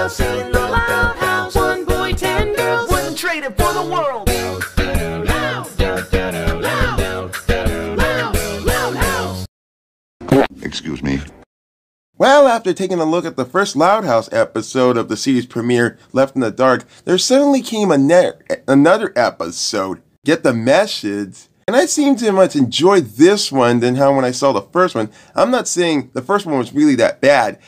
house in the loud house. One boy, 10 girls. Wouldn't trade it for the world. Loud house. Excuse me. Well, after taking a look at the first Loud House episode of the series premiere, Left in the Dark, there suddenly came another episode, Get the Message. And I seem to much enjoy this one than how when I saw the first one. I'm not saying the first one was really that bad.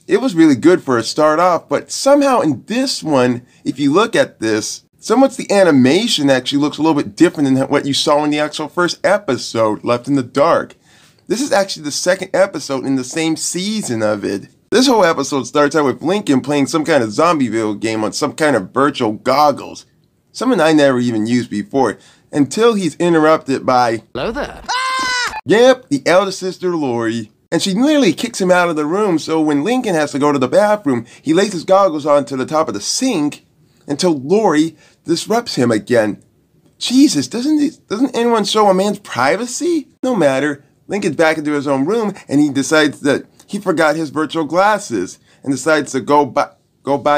It was really good for a start off, but somehow in this one, if you look at this, somewhat the animation actually looks a little bit different than what you saw in the actual first episode, Left in the Dark. This is actually the second episode in the same season of it. This whole episode starts out with Lincoln playing some kind of zombie video game on some kind of virtual goggles. Something I never even used before, until he's interrupted by, Hello there. Yep, the elder sister Lori. And she nearly kicks him out of the room, so when Lincoln has to go to the bathroom, he lays his goggles onto the top of the sink until Lori disrupts him again. Jesus, doesn't anyone show a man's privacy? No matter. Lincoln's back into his own room, and he decides that he forgot his virtual glasses, and decides to go by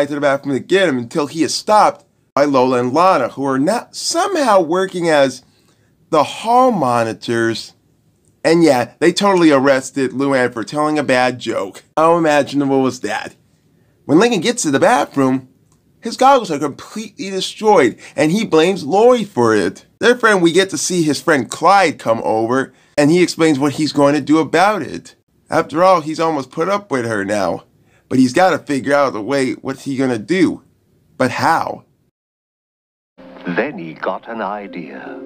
to the bathroom to get him until he is stopped by Lola and Lana, who are now somehow working as the hall monitors. And yeah, they totally arrested Luann for telling a bad joke. How imaginable was that? When Lincoln gets to the bathroom, his goggles are completely destroyed, and he blames Lori for it. Therefore, we get to see his friend Clyde come over, and he explains what he's going to do about it. After all, he's almost put up with her now. But he's got to figure out a way, what's he going to do? But how? Then he got an idea.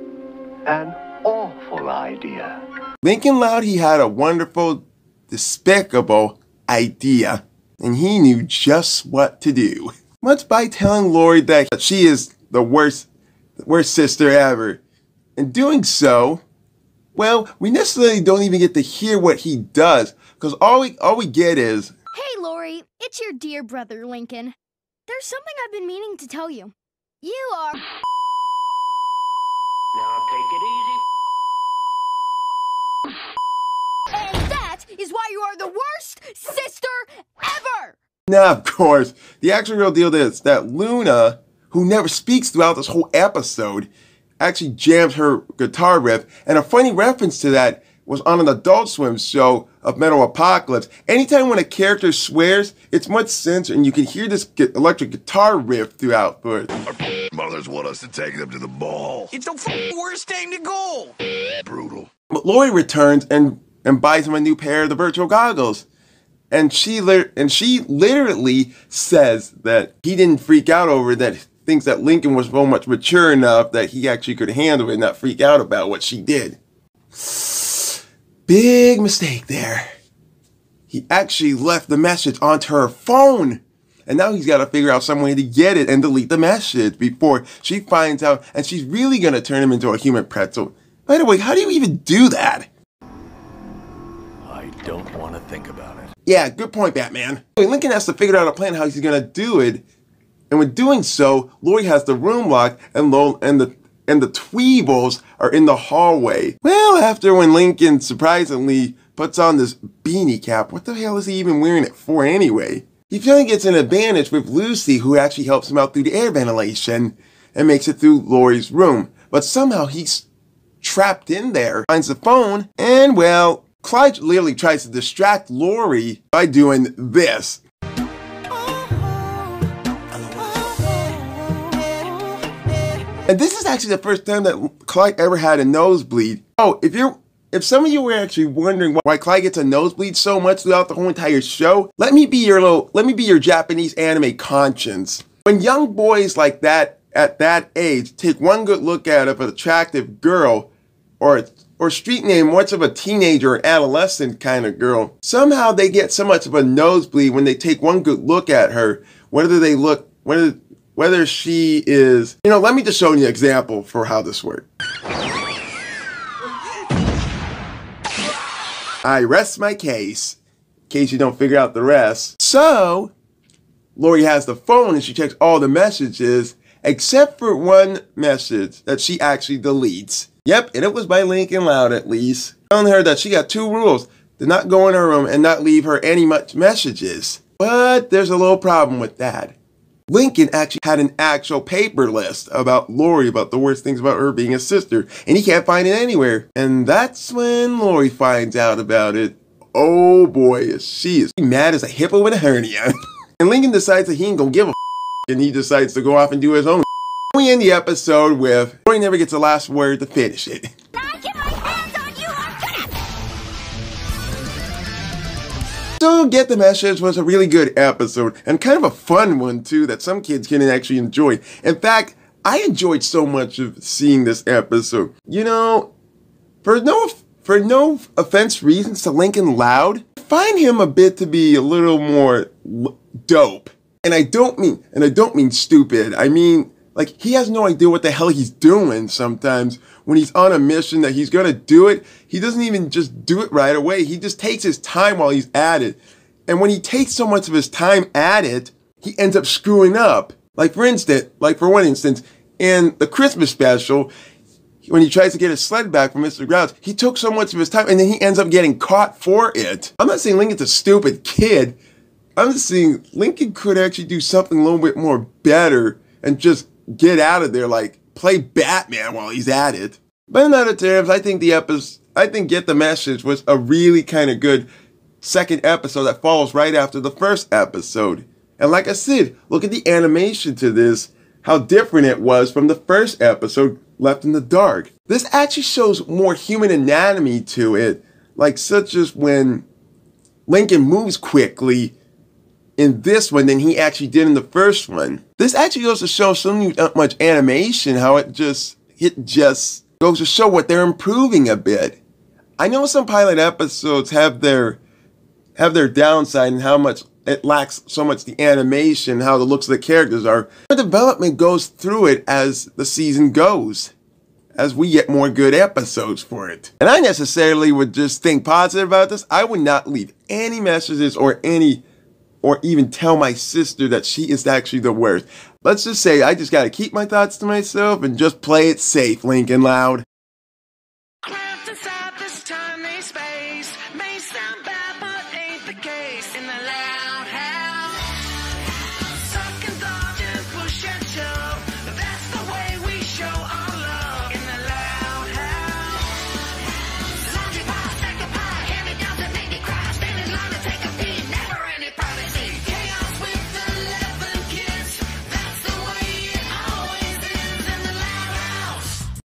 An awful idea. Lincoln allowed he had a wonderful, despicable idea. And he knew just what to do. Much by telling Lori that she is the worst sister ever. In doing so, well, we necessarily don't even get to hear what he does, because all we get is, Hey, Lori, it's your dear brother, Lincoln. There's something I've been meaning to tell you. You are... Now take it easy. And that is why you are the worst sister ever! Now, of course, the actual real deal is that Luna, who never speaks throughout this whole episode, actually jams her guitar riff, and a funny reference to that was on an Adult Swim show of Metal Apocalypse. Anytime when a character swears, it's much censored, and you can hear this electric guitar riff throughout. But Our mothers want us to take them to the ball. It's the worst time to go. Brutal. But Lori returns and buys him a new pair of the virtual goggles. And she literally says that he didn't freak out over that, thinks that Lincoln was so much mature enough that he actually could handle it and not freak out about what she did. Big mistake there. He actually left the message onto her phone. And now he's got to figure out some way to get it and delete the message before she finds out, and she's really going to turn him into a human pretzel. By the way, how do you even do that? I don't want to think about it. Yeah, good point, Batman. Lincoln has to figure out a plan how he's going to do it. And when doing so, Lori has the room locked, and the Tweebles are in the hallway. Well, after when Lincoln surprisingly puts on this beanie cap, what the hell is he even wearing it for anyway? He finally gets an advantage with Lucy, who actually helps him out through the air ventilation and makes it through Lori's room. But somehow he's trapped in there, finds the phone, and well, Clyde literally tries to distract Lori by doing this. And this is actually the first time that Clyde ever had a nosebleed. Oh, if some of you were actually wondering why Clyde gets a nosebleed so much throughout the whole entire show, let me be your Japanese anime conscience. When young boys like that at that age take one good look at an attractive girl, or street name much of a teenager or adolescent kind of girl, somehow they get so much of a nosebleed when they take one good look at her, whether she is, let me just show you an example for how this works. I rest my case, in case you don't figure out the rest. So, Lori has the phone and she checks all the messages, except for one message that she actually deletes. Yep, and it was by Lincoln Loud at least, telling her that she got two rules: to not go in her room and not leave her any much messages. But there's a little problem with that. Lincoln actually had an actual paper list about Lori, about the worst things about her being a sister, and he can't find it anywhere. And that's when Lori finds out about it. Oh boy, she is mad as a hippo with a hernia. And Lincoln decides that he ain't gonna give a and he decides to go off and do his own. We end the episode with Lori never gets the last word to finish it. So Get the Message was a really good episode, and kind of a fun one too, that some kids can actually enjoy. In fact, I enjoyed so much of seeing this episode. You know, for no offense reasons to Lincoln Loud, I find him a bit to be a little more dope. And I don't mean stupid. I mean, like, he has no idea what the hell he's doing sometimes. When he's on a mission that he's gonna do it, he doesn't even just do it right away. He just takes his time while he's at it. And when he takes so much of his time at it, he ends up screwing up. Like for one instance, in the Christmas special, when he tries to get his sled back from Mr. Grouse, he took so much of his time and then he ends up getting caught for it. I'm not saying Lincoln's a stupid kid. I'm just saying Lincoln could actually do something a little bit more better and just get out of there, like play Batman while he's at it. But in other terms, I think Get the Message was a really kind of good second episode that follows right after the first episode. And like I said, look at the animation to this, how different it was from the first episode, Left in the Dark. This actually shows more human anatomy to it, like such as when Lincoln moves quickly in this one than he actually did in the first one. This actually goes to show so much animation, how it just goes to show what they're improving a bit. I know some pilot episodes have their downside and how much it lacks so much the animation, how the looks of the characters are. The development goes through it as the season goes, as we get more good episodes for it. And I necessarily would just think positive about this. I would not leave any messages or even tell my sister that she is actually the worst. Let's just say I just gotta keep my thoughts to myself and just play it safe, Lincoln Loud. Craft inside this tiny space may sound